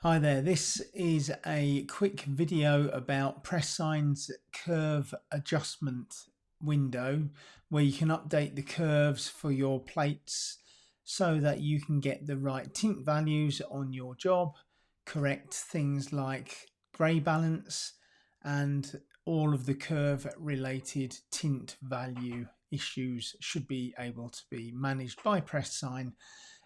Hi there, this is a quick video about pressSIGN's curve adjustment window where you can update the curves for your plates so that you can get the right tint values on your job, correct things like grey balance and all of the curve related tint value issues should be able to be managed by pressSIGN.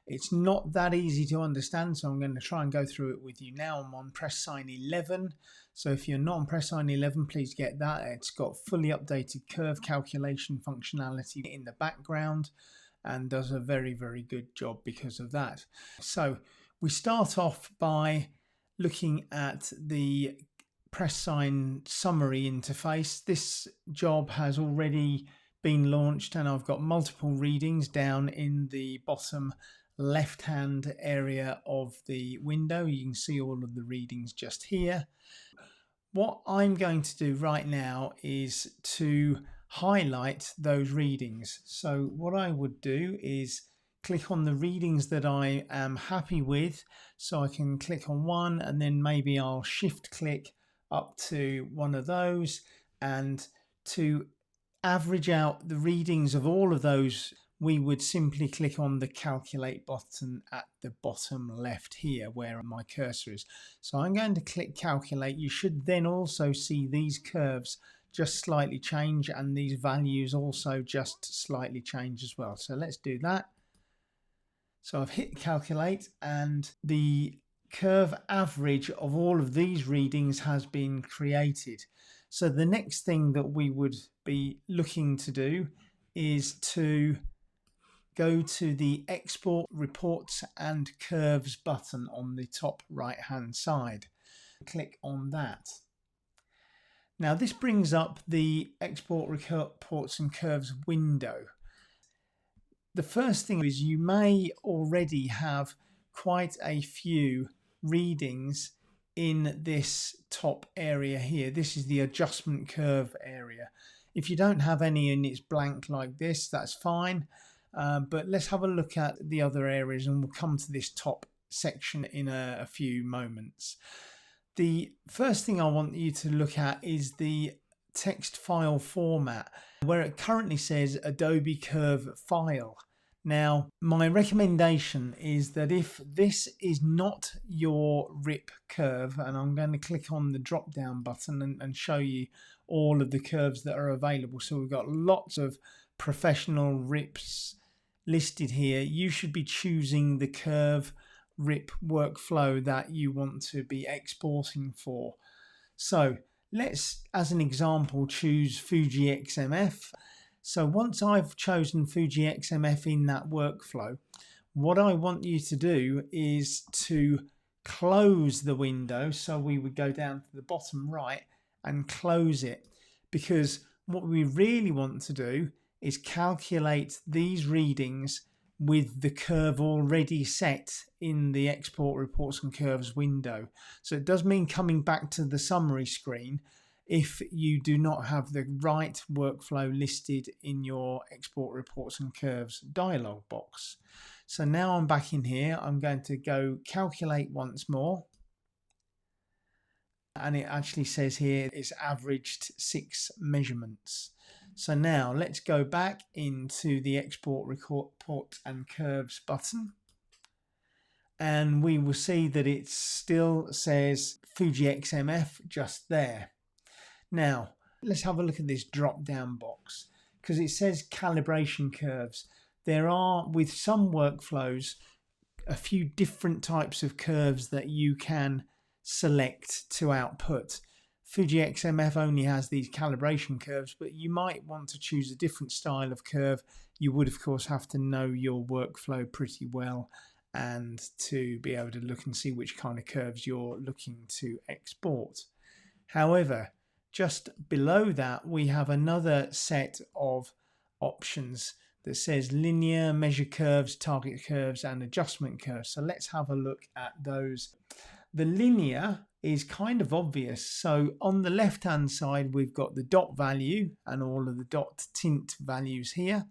It's not that easy to understand, so I'm going to try and go through it with you now. I'm on pressSIGN 11, so if you're not on pressSIGN 11, please get that. It's got fully updated curve calculation functionality in the background and does a very good job because of that. So we start off by looking at the pressSIGN summary interface. This job has already been launched and I've got multiple readings down in the bottom left hand area of the window. You can see all of the readings just here. What I'm going to do right now is to highlight those readings. So what I would do is click on the readings that I am happy with, so I can click on one and then maybe I'll shift click up to one of those, and to average out the readings of all of those we would simply click on the calculate button at the bottom left here where my cursor is. So I'm going to click calculate. You should then also see these curves just slightly change and these values also just slightly change as well. So let's do that. So I've hit calculate and the curve average of all of these readings has been created. So the next thing that we would be looking to do is to go to the export reports and curves button on the top right hand side. Click on that. Now this brings up the export reports and curves window. The first thing is you may already have quite a few readings in this top area here. This is the adjustment curve area. If you don't have any and it's blank like this, that's fine. But let's have a look at the other areas and we'll come to this top section in a few moments. The first thing I want you to look at is the text file format, where it currently says Adobe Curve File. Now, my recommendation is that if this is not your RIP curve, and I'm going to click on the drop down button and show you all of the curves that are available. So we've got lots of professional RIPs listed here. You should be choosing the curve RIP workflow that you want to be exporting for. So let's, as an example, choose Fuji XMF. So once I've chosen Fuji XMF in that workflow, what I want you to do is to close the window. So we would go down to the bottom right and close it, because what we really want to do is calculate these readings with the curve already set in the export reports and curves window. So it does mean coming back to the summary screen if you do not have the right workflow listed in your export reports and curves dialog box. So now I'm back in here. I'm going to go calculate once more. And it actually says here it's averaged 6 measurements. So now let's go back into the export report and curves button, and we will see that it still says Fuji XMF just there. Now let's have a look at this drop down box, because it says calibration curves. There are, with some workflows, a few different types of curves that you can select to output. Fuji XMF only has these calibration curves, but you might want to choose a different style of curve. You would of course have to know your workflow pretty well and to be able to look and see which kind of curves you're looking to export. However, just below that we have another set of options that says linear, measure curves, target curves and adjustment curves. So let's have a look at those. The linear is kind of obvious. So on the left hand side we've got the dot value and all of the dot tint values here.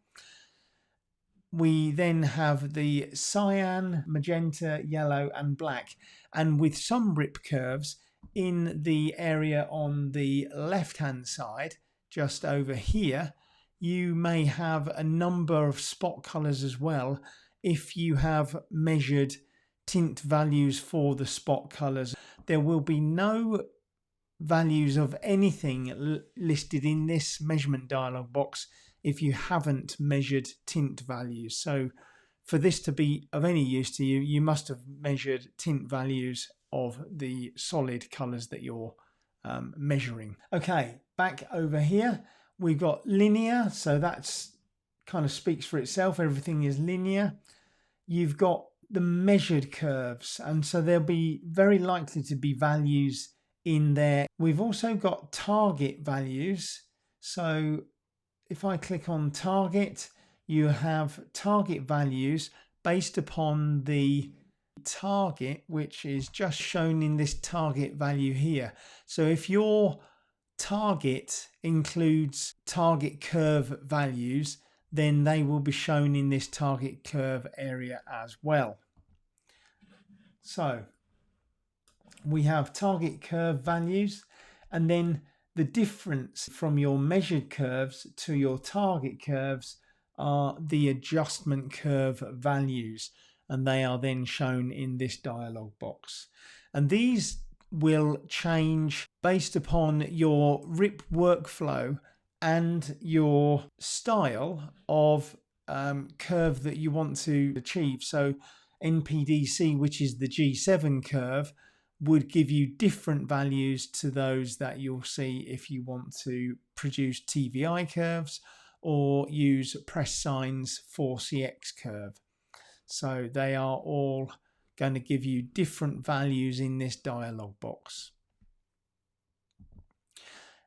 we then have the cyan, magenta, yellow and black, and with some rip curves in the area on the left hand side just over here, you may have a number of spot colors as well if you have measured tint values for the spot colors. There will be no values of anything listed in this measurement dialog box if you haven't measured tint values. So for this to be of any use to you, you must have measured tint values of the solid colors that you're measuring. Okay, back over here we've got linear, so that's kind of speaks for itself. Everything is linear. You've got the measured curves, and so there'll be very likely to be values in there. We've also got target values, so if I click on target, you have target values based upon the target, which is just shown in this target value here. So if your target includes target curve values, then they will be shown in this target curve area as well. So we have target curve values, and then the difference from your measured curves to your target curves are the adjustment curve values, and they are then shown in this dialog box. And these will change based upon your rip workflow and your style of curve that you want to achieve. So NPDC, which is the G7 curve, would give you different values to those that you'll see if you want to produce TVI curves or use pressSIGN's 4CX curve. So they are all going to give you different values in this dialog box.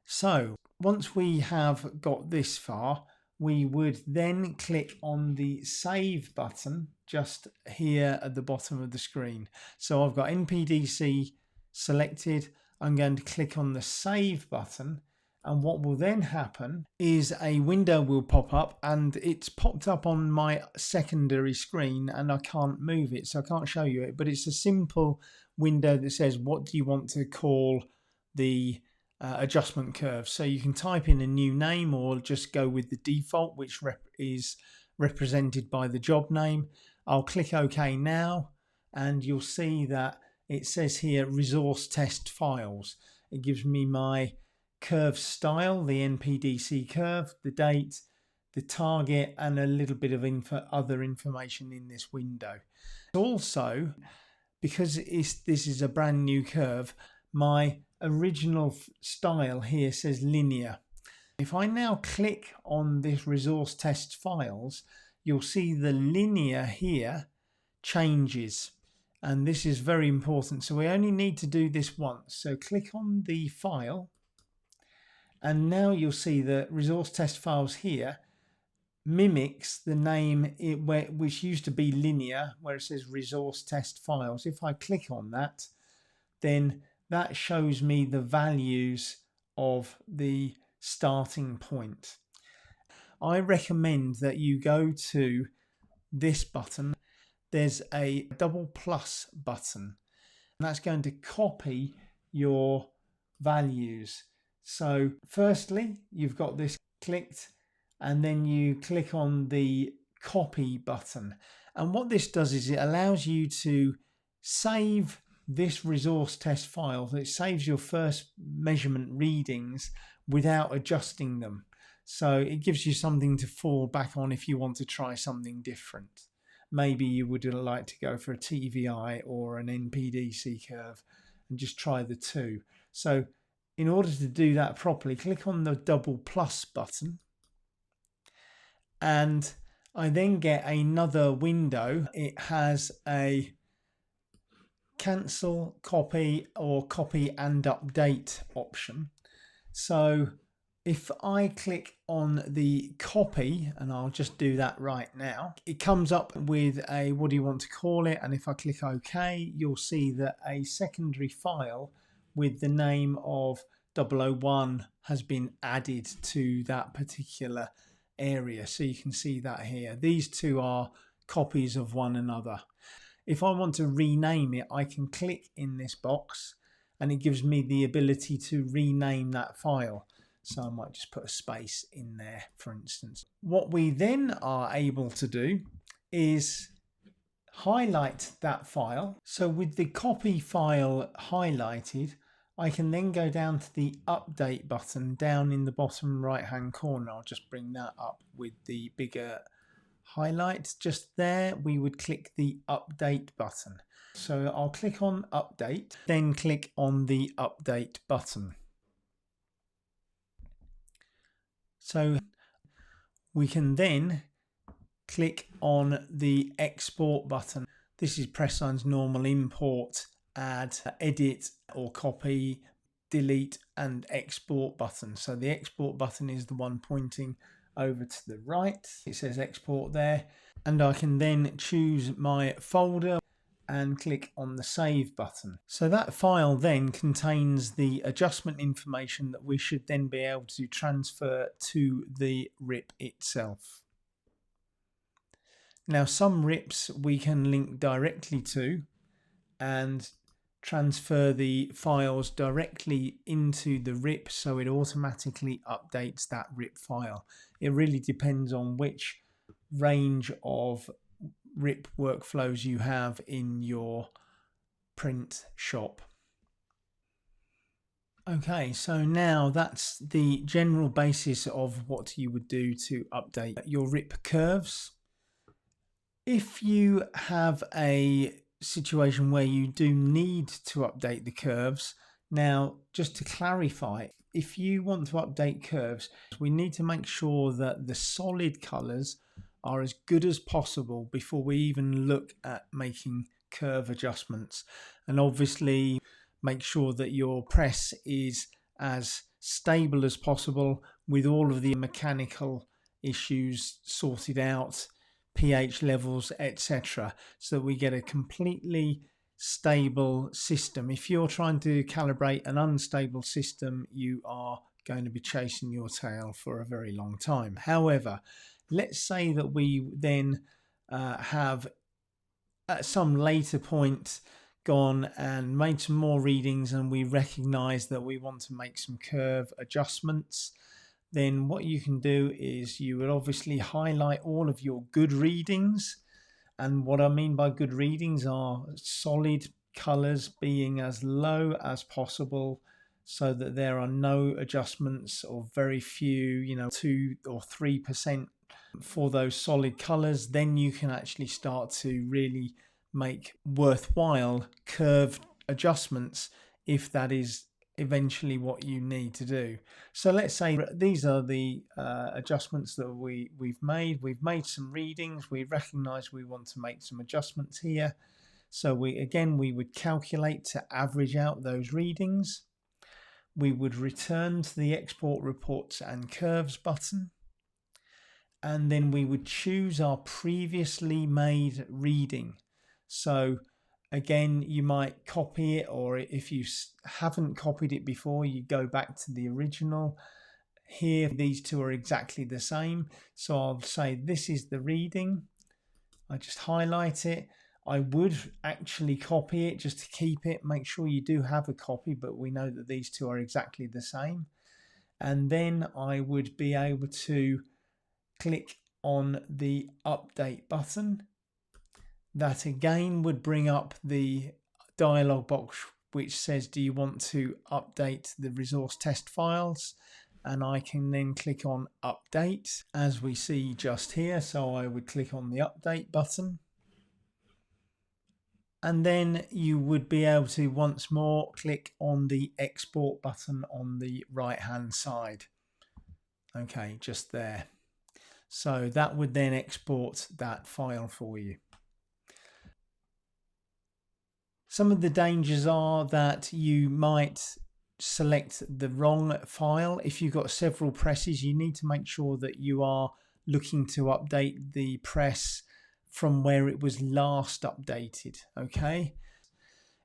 So once we have got this far, we would then click on the save button just here at the bottom of the screen. So I've got NPDC selected. I'm going to click on the save button, and what will then happen is a window will pop up, and it's popped up on my secondary screen and I can't move it, so I can't show you it, but it's a simple window that says what do you want to call the adjustment curve. So you can type in a new name or just go with the default, which is represented by the job name. I'll click OK now, and you'll see that it says here resource test files. It gives me my curve style, the NPDC curve, the date, the target, and a little bit of other information in this window. Also, because this is a brand new curve, my original style here says linear. If I now click on this resource test files, you'll see the linear here changes, and this is very important. So we only need to do this once. So click on the file, and now you'll see the resource test files here mimics the name which used to be linear, where it says resource test files. If I click on that, then that shows me the values of the starting point. I recommend that you go to this button. There's a double plus button, and that's going to copy your values. So firstly, you've got this clicked, and then you click on the copy button. And what this does is it allows you to save this resource test file. It saves your first measurement readings without adjusting them. So it gives you something to fall back on if you want to try something different. Maybe you would like to go for a TVI or an NPDC curve and just try the two. So in order to do that properly, click on the double plus button, and I then get another window. It has a cancel, copy, or copy and update option. So if I click on the copy, and I'll just do that right now, it comes up with a what do you want to call it, and if I click OK, you'll see that a secondary file with the name of 001 has been added to that particular area. So you can see that here. These two are copies of one another. If I want to rename it, I can click in this box and it gives me the ability to rename that file. So I might just put a space in there, for instance. What we then are able to do is highlight that file. So with the copy file highlighted, I can then go down to the update button down in the bottom right hand corner. I'll just bring that up with the bigger highlight. Just there, we would click the update button. So I'll click on update, then click on the update button. So we can then click on the export button. This is pressSIGN's normal import, add, edit or copy, delete and export button. So the export button is the one pointing over to the right. It says export there, and I can then choose my folder and click on the save button. So that file then contains the adjustment information that we should then be able to transfer to the RIP itself. Now some RIPs we can link directly to and transfer the files directly into the RIP, so it automatically updates that RIP file. It really depends on which range of RIP workflows you have in your print shop. Okay, so now that's the general basis of what you would do to update your RIP curves. If you have a situation where you do need to update the curves, now just to clarify, if you want to update curves, we need to make sure that the solid colors are as good as possible before we even look at making curve adjustments. And obviously make sure that your press is as stable as possible with all of the mechanical issues sorted out, pH levels, etc., so that we get a completely stable system. If you're trying to calibrate an unstable system, you are going to be chasing your tail for a very long time. However, let's say that we then have at some later point gone and made some more readings and we recognize that we want to make some curve adjustments. Then what you can do is you would obviously highlight all of your good readings. And what I mean by good readings are solid colors being as low as possible so that there are no adjustments or very few, 2 or 3% for those solid colors. Then you can actually start to really make worthwhile curve adjustments if that is eventually what you need to do. So let's say these are the adjustments that we've made. We've made some readings. We recognize we want to make some adjustments here. So we would calculate to average out those readings. We would return to the export reports and curves button. And then we would choose our previously made reading. So again, you might copy it, or if you haven't copied it before, you go back to the original. Here, these two are exactly the same. So I'll say this is the reading. I just highlight it. I would actually copy it just to keep it. Make sure you do have a copy, but we know that these two are exactly the same. And then I would be able to click on the update button. That again would bring up the dialog box which says, do you want to update the resource test files? And I can then click on update as we see just here. So I would click on the update button. And then you would be able to once more click on the export button on the right hand side. Okay, just there. So that would then export that file for you. Some of the dangers are that you might select the wrong file. If you've got several presses, you need to make sure that you are looking to update the press from where it was last updated. Okay,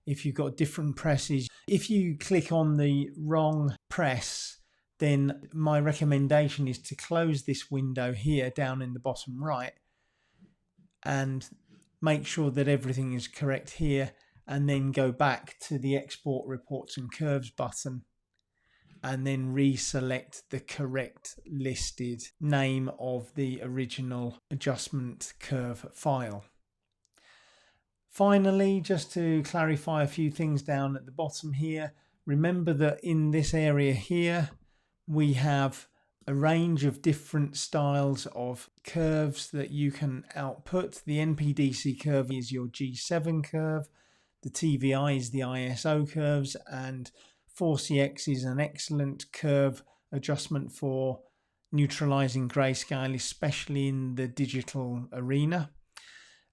if you've got different presses, if you click on the wrong press, then my recommendation is to close this window here down in the bottom right and make sure that everything is correct here, and then go back to the export reports and curves button and then reselect the correct listed name of the original adjustment curve file. Finally, just to clarify a few things down at the bottom here, remember that in this area here we have a range of different styles of curves that you can output. The NPDC curve is your G7 curve, the TVI is the ISO curves, and 4CX is an excellent curve adjustment for neutralizing grayscale, especially in the digital arena.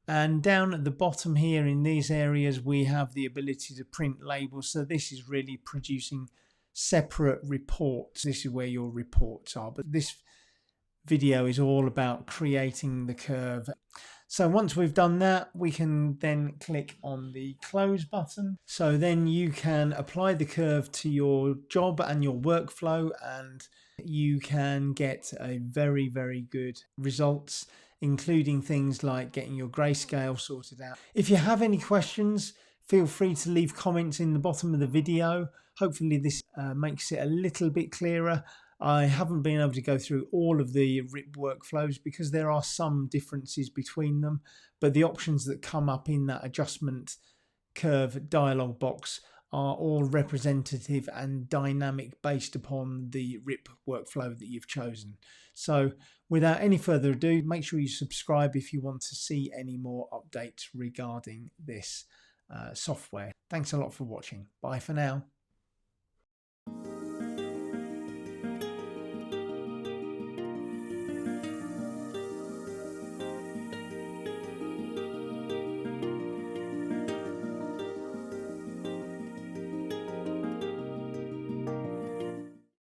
And down at the bottom here in these areas we have the ability to print labels, so this is really producing separate reports. This is where your reports are, but this video is all about creating the curve. So once we've done that, we can then click on the close button. So then you can apply the curve to your job and your workflow, and you can get a very, very good results, including things like getting your grayscale sorted out. If you have any questions, feel free to leave comments in the bottom of the video. Hopefully this makes it a little bit clearer. I haven't been able to go through all of the RIP workflows because there are some differences between them, but the options that come up in that adjustment curve dialog box are all representative and dynamic based upon the RIP workflow that you've chosen. So without any further ado, make sure you subscribe if you want to see any more updates regarding this software. Thanks a lot for watching. Bye for now.